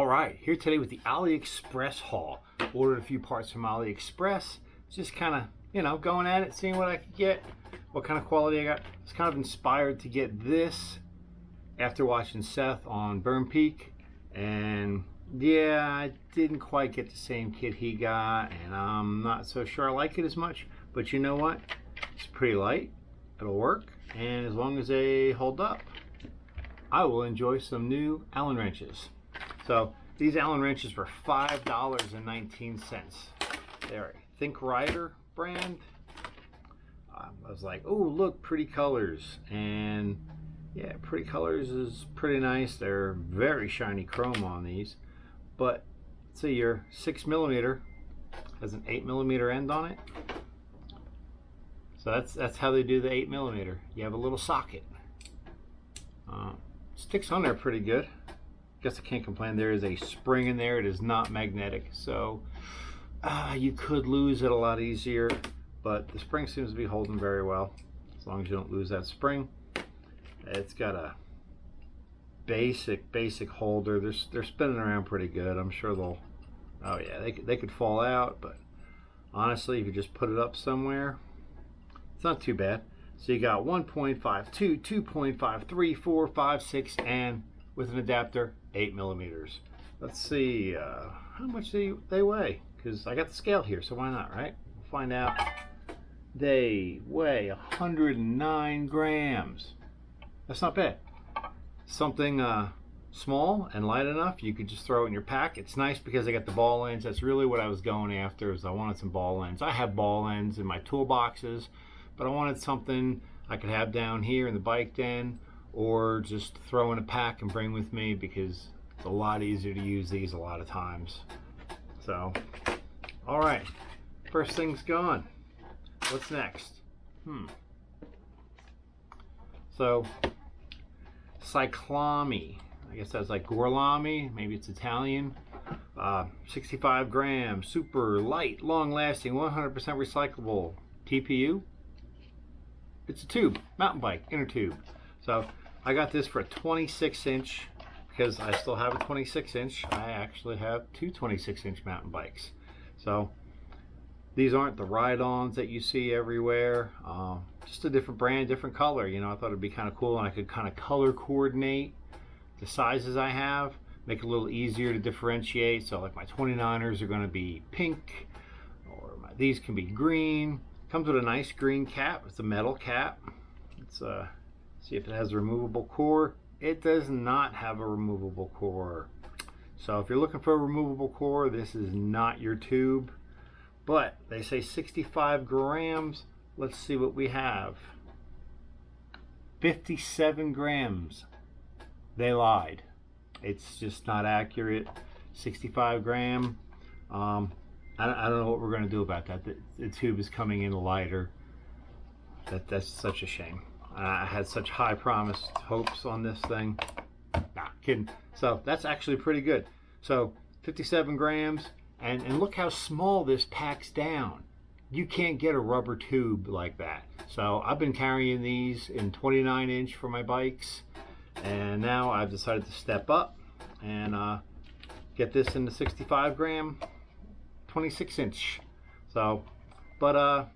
All right, here today with the AliExpress haul. Ordered a few parts from AliExpress. Just kind of, going at it, seeing what I could get, what kind of quality I got. It's kind of inspired to get this after watching Seth on Burn Peak. And yeah, I didn't quite get the same kit he got, and I'm not so sure I like it as much. But you know what? It's pretty light. It'll work, and as long as they hold up, I will enjoy some new Allen wrenches. So these Allen wrenches were $5.19. They're a Think Rider brand. I was like, oh, look, pretty colors. And yeah, pretty colors is pretty nice. They're very shiny chrome on these. But let's see, your 6mm has an 8mm end on it. So that's how they do the 8mm. You have a little socket. Sticks on there pretty good. Guess I can't complain. There is a spring in there. It is not magnetic, so you could lose it a lot easier, but the spring seems to be holding very well as long as you don't lose that spring. It's got a basic holder. They're spinning around pretty good. I'm sure they'll, oh yeah, they could fall out, but honestly, if you just put it up somewhere, it's not too bad. So you got 1.5, 2.5, 3, 4, 5, 6, and with an adapter, 8mm. Let's see how much they weigh, because I got the scale here, so why not, right? We'll find out. They weigh 109 grams. That's not bad. Something small and light enough you could just throw it in your pack. It's nice because I got the ball ends. That's really what I was going after, is I wanted some ball ends. I have ball ends in my toolboxes, but I wanted something I could have down here in the bike den, or just throw in a pack and bring with me, because it's a lot easier to use these a lot of times. So, all right, first thing's gone. What's next? So, Cyclami, I guess that's like Gorlami, maybe it's Italian. 65 grams, super light, long lasting, 100% recyclable TPU. It's a tube, mountain bike, inner tube. So I got this for a 26-inch, because I still have a 26-inch. I actually have two 26-inch mountain bikes. So these aren't the ride-ons that you see everywhere. Just a different brand, different color. I thought it'd be kind of cool, and I could kind of color coordinate the sizes I have, make it a little easier to differentiate. So like my 29ers are going to be pink, or these can be green. Comes with a nice green cap. It's a metal cap. Let's see if it has a removable core. It does not have a removable core. So if you're looking for a removable core, this is not your tube. But they say 65 grams. Let's see what we have. 57 grams. They lied. It's just not accurate. 65 gram. I don't know what we're going to do about that. The tube is coming in lighter. That's such a shame. I had such high promised hopes on this thing. Nah, kidding. So that's actually pretty good. So 57 grams, and look how small this packs down. You can't get a rubber tube like that. So I've been carrying these in 29-inch for my bikes, and now I've decided to step up and get this in the 65 gram. 26-inch. So, but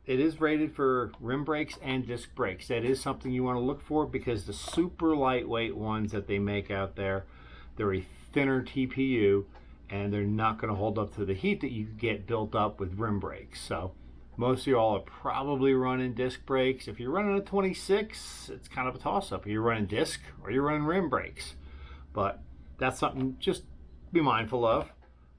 it is rated for rim brakes and disc brakes. That is something you want to look for, because the super lightweight ones that they make out there, they're a thinner TPU, and they're not going to hold up to the heat that you get built up with rim brakes. So most of y'all are probably running disc brakes. If you're running a 26, it's kind of a toss-up. You're running disc or you're running rim brakes. But that's something just be mindful of.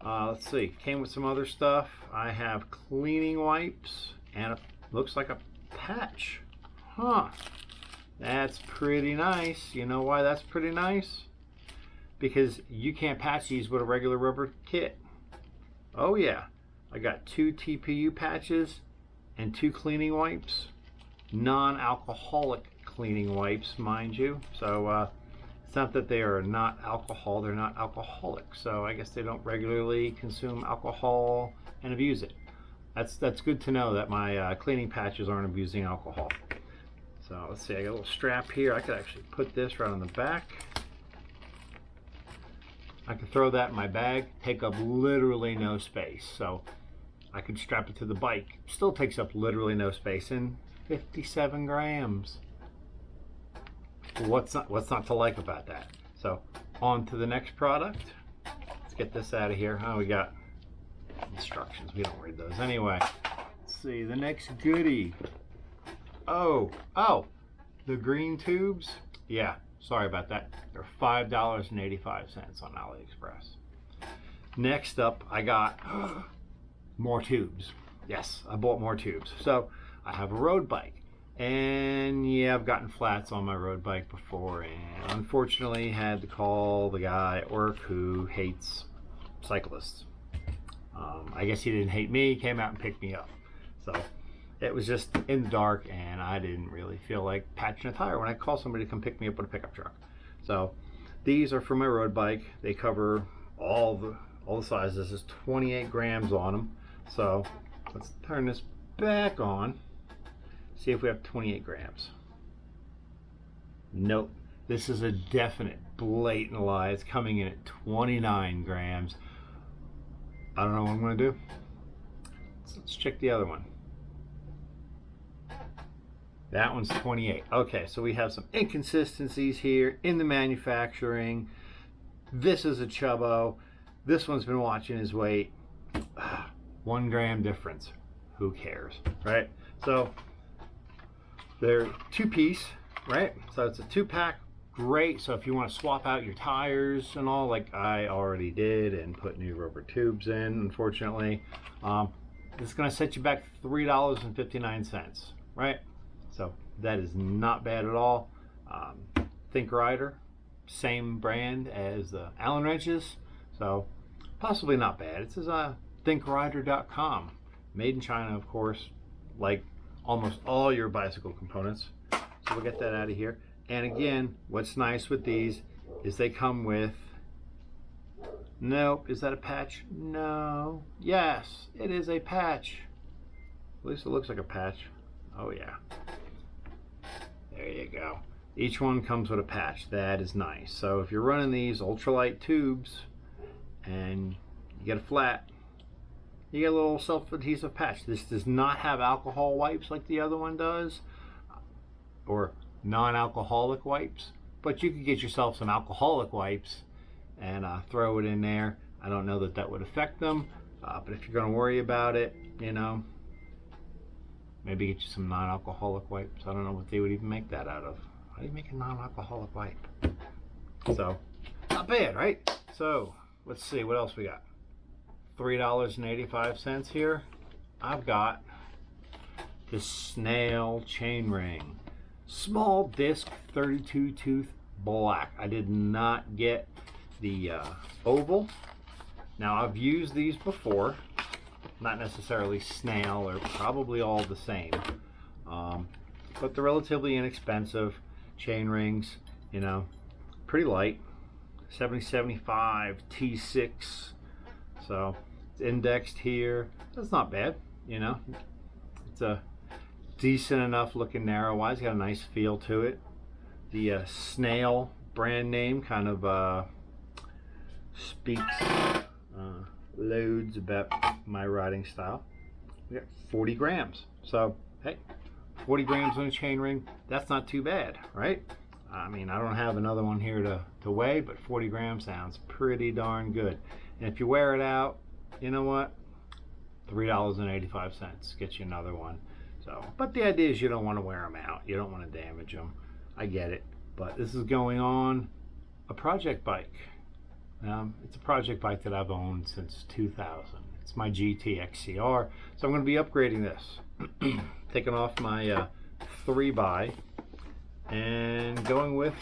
Let's see, came with some other stuff. I have cleaning wipes, and it looks like a patch. Huh, that's pretty nice. You know why that's pretty nice? Because you can't patch these with a regular rubber kit. Oh yeah, I got 2 TPU patches and 2 cleaning wipes. Non-alcoholic cleaning wipes, mind you. So it's not that they are not alcohol, they're not alcoholic. So I guess they don't regularly consume alcohol and abuse it. That's good to know that my cleaning patches aren't abusing alcohol. So let's see, I got a little strap here. I could actually put this right on the back. I can throw that in my bag, take up literally no space. So I can strap it to the bike. Still takes up literally no space, and 57 grams. What's not to like about that? So on to the next product. Let's get this out of here. Oh, we got instructions. We don't read those anyway. Let's see, the next goodie. Oh, the green tubes. Yeah, sorry about that. They're $5.85 on AliExpress. Next up, I got more tubes. Yes, I bought more tubes. So I have a road bike. And yeah, I've gotten flats on my road bike before, and unfortunately had to call the guy at work who hates cyclists. I guess he didn't hate me, he came out and picked me up. So it was just in the dark, and I didn't really feel like patching a tire when I call somebody to come pick me up with a pickup truck. So these are for my road bike. They cover all the sizes. There's 28 grams on them. So let's turn this back on. See if we have 28 grams. Nope. This is a definite, blatant lie. It's coming in at 29 grams. I don't know what I'm going to do. Let's check the other one. That one's 28. Okay, so we have some inconsistencies here in the manufacturing. This is a chubbo. This one's been watching his weight. 1 gram difference. Who cares, right? So they're 2-piece, right? So it's a 2-pack, great. So if you want to swap out your tires and all, like I already did, and put new rubber tubes in, unfortunately, it's going to set you back $3.59, right? So that is not bad at all. Think Rider, same brand as the Allen wrenches, so possibly not bad. It says thinkrider.com, made in China, of course, like almost all your bicycle components. So we'll get that out of here. And again, what's nice with these is they come with, nope, is that a patch? No. Yes, it is a patch. At least it looks like a patch. Oh yeah. There you go. Each one comes with a patch. That is nice. So if you're running these ultralight tubes and you get a flat, you get a little self-adhesive patch. This does not have alcohol wipes like the other one does, or non-alcoholic wipes, but you could get yourself some alcoholic wipes and throw it in there. I don't know that that would affect them, but if you're going to worry about it, you know, maybe get you some non-alcoholic wipes. I don't know what they would even make that out of. How do you make a non-alcoholic wipe? So, not bad, right? So, let's see, what else we got? $3.85 here. I've got the Snail chain ring. Small disc, 32 tooth, black. I did not get the oval. Now, I've used these before. Not necessarily Snail, or probably all the same. But they're relatively inexpensive chain rings, you know, pretty light. 7075 T6. So it's indexed here. That's not bad, you know. It's a decent enough looking narrow wise. Got a nice feel to it. The Snail brand name kind of speaks loads about my riding style. We got 40 grams. So hey, 40 grams on a chain ring, that's not too bad, right? I mean, I don't have another one here to weigh, but 40 grams sounds pretty darn good. And if you wear it out, you know what? $3.85 gets you another one. So, but the idea is you don't want to wear them out. You don't want to damage them. I get it. But this is going on a project bike. It's a project bike that I've owned since 2000. It's my GT XCR. So I'm going to be upgrading this. Taking off my 3x and going with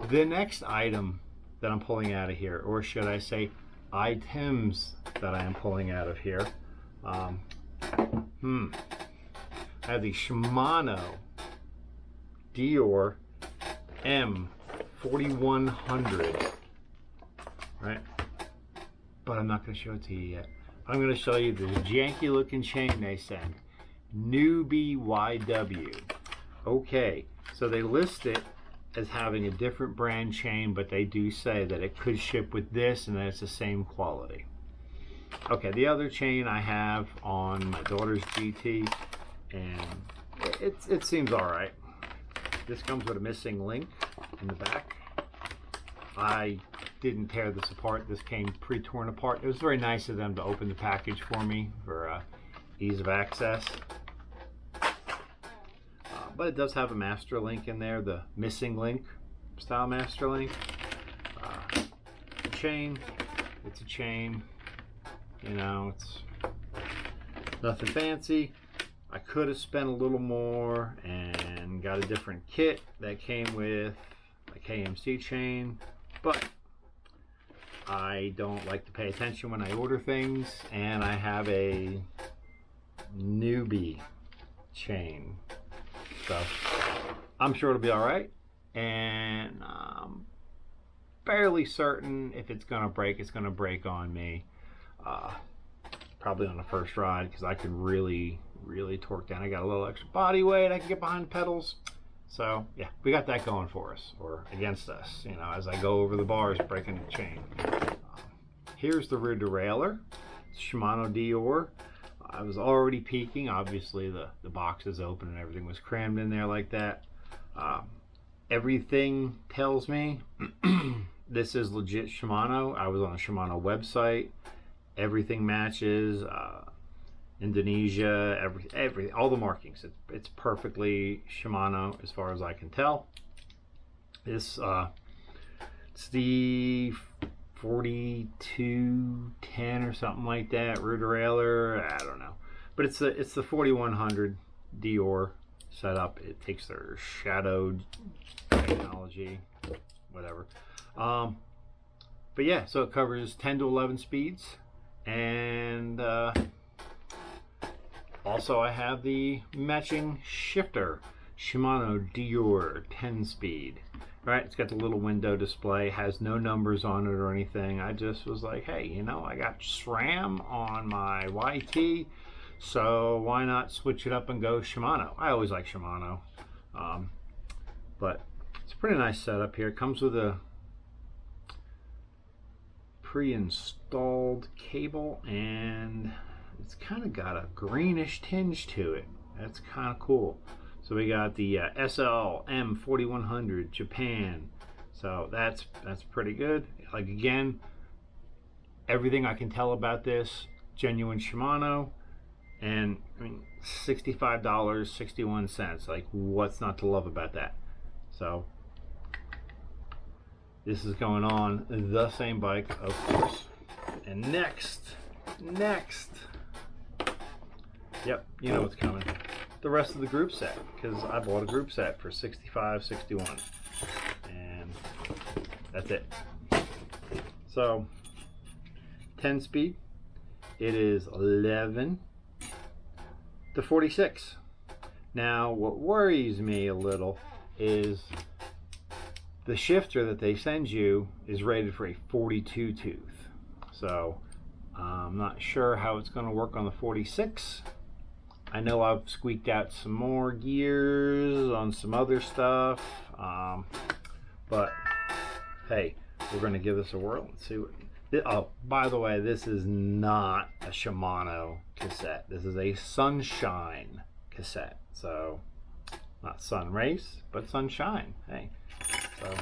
the next item that I'm pulling out of here, or should I say items that I am pulling out of here. I have the Shimano Dior M4100, right? But I'm not going to show it to you yet. I'm going to show you the janky looking chain they send. Newbie YW. Okay, so they list it as having a different brand chain, but they do say that it could ship with this and that it's the same quality. Okay, the other chain I have on my daughter's GT, and it seems all right. This comes with a missing link in the back. I didn't tear this apart. This came pre-torn apart. It was very nice of them to open the package for me for ease of access. But it does have a master link in there, the missing link style master link. Chain, it's a chain. You know, it's nothing fancy. I could have spent a little more and got a different kit that came with a KMC chain, but I don't like to pay attention when I order things, and I have a newbie chain, so I'm sure it'll be all right. And I'm fairly certain if it's gonna break, it's gonna break on me. Probably on the first ride, because I can really torque down. I got a little extra body weight, I can get behind the pedals. So yeah, we got that going for us, or against us, you know, as I go over the bars breaking the chain. Here's the rear derailleur. It's Shimano Dior. I was already peaking. Obviously the box is open and everything was crammed in there like that. Everything tells me this is legit Shimano. I was on a Shimano website. Everything matches. Indonesia, everything, all the markings. It's perfectly Shimano as far as I can tell. This it's the 4210 or something like that, rear derailleur. I don't know, but it's the 4100 Dior setup. It takes their shadowed technology, whatever. But yeah, so it covers 10 to 11 speeds, and also I have the matching shifter, Shimano Dior 10 speed. Right, it's got the little window display, has no numbers on it or anything. I just was like, hey, you know, I got SRAM on my YT, so why not switch it up and go Shimano? I always like Shimano. But it's a pretty nice setup here. It comes with a pre-installed cable, and it's kind of got a greenish tinge to it. That's kind of cool. So we got the SL M4100 Japan. So that's pretty good. Like, again, everything I can tell about this, genuine Shimano. And I mean, $65.61. Like, what's not to love about that? So this is going on the same bike, of course. And next, yep, you know what's coming. The rest of the group set, because I bought a group set for $65.61, and that's it. So 10 speed, it is 11 to 46. Now what worries me a little is the shifter that they send you is rated for a 42 tooth, so I'm not sure how it's going to work on the 46. I know I've squeaked out some more gears on some other stuff, but hey, we're going to give this a whirl and see what. Oh, by the way, this is not a Shimano cassette. This is a Sunshine cassette. So, not Sun Race, but Sunshine. Hey, so,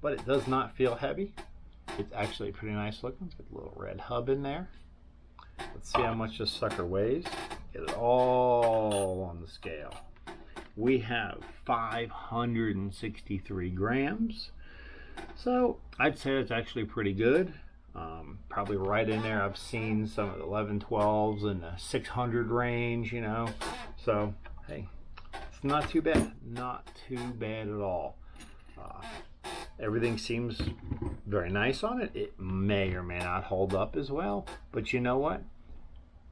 but it does not feel heavy. It's actually pretty nice looking. It's got a little red hub in there. Let's see how much this sucker weighs. Get it all on the scale. We have 563 grams. So I'd say it's actually pretty good. Probably right in there. I've seen some of the 1112s in the 600 range, you know. So, hey, it's not too bad. Not too bad at all. Everything seems very nice on it. It may or may not hold up as well, but you know what?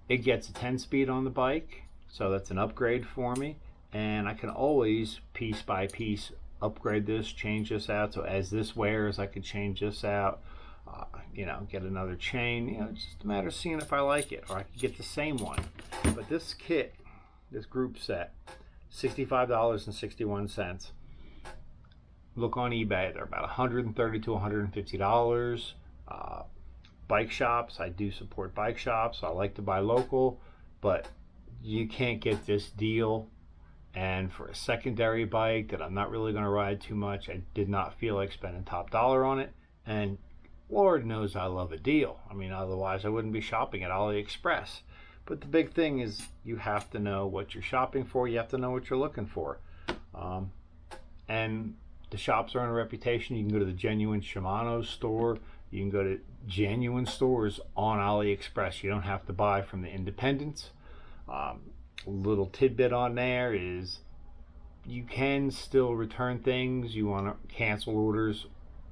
It gets a 10 speed on the bike, so that's an upgrade for me, and I can always piece by piece upgrade this, change this out. So as this wears, I could change this out, you know, get another chain. You know, it's just a matter of seeing if I like it, or I could get the same one. But this kit, this group set, $65.61. look on eBay. They're about $130 to $150. Bike shops, I do support bike shops. I like to buy local, but you can't get this deal. And for a secondary bike that I'm not really going to ride too much, I did not feel like spending top dollar on it. And Lord knows I love a deal. I mean, otherwise I wouldn't be shopping at AliExpress. But the big thing is you have to know what you're shopping for. You have to know what you're looking for. And the shops are on a reputation. You can go to the Genuine Shimano store. You can go to genuine stores on AliExpress. You don't have to buy from the independents. Little tidbit on there is you can still return things. You want to cancel orders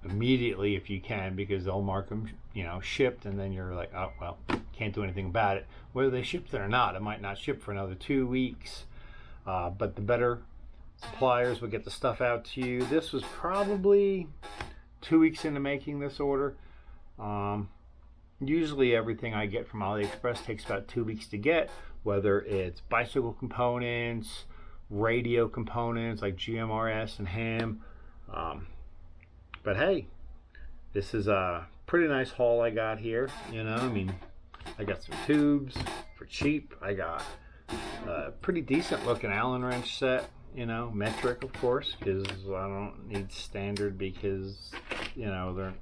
immediately if you can, because they'll mark them, you know, shipped, and then you're like, oh well, can't do anything about it. Whether they shipped it or not, it might not ship for another 2 weeks. But the better suppliers will get the stuff out to you. This was probably 2 weeks into making this order. Usually everything I get from AliExpress takes about 2 weeks to get, whether it's bicycle components, radio components like GMRS and ham. But hey, this is a pretty nice haul I got here. You know, I mean, I got some tubes for cheap. I got a pretty decent looking Allen wrench set, you know, metric of course, because I don't need standard, because, you know, they're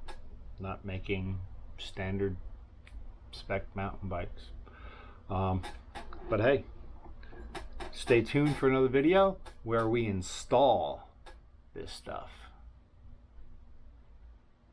not making standard spec mountain bikes. But hey, stay tuned for another video where we install this stuff.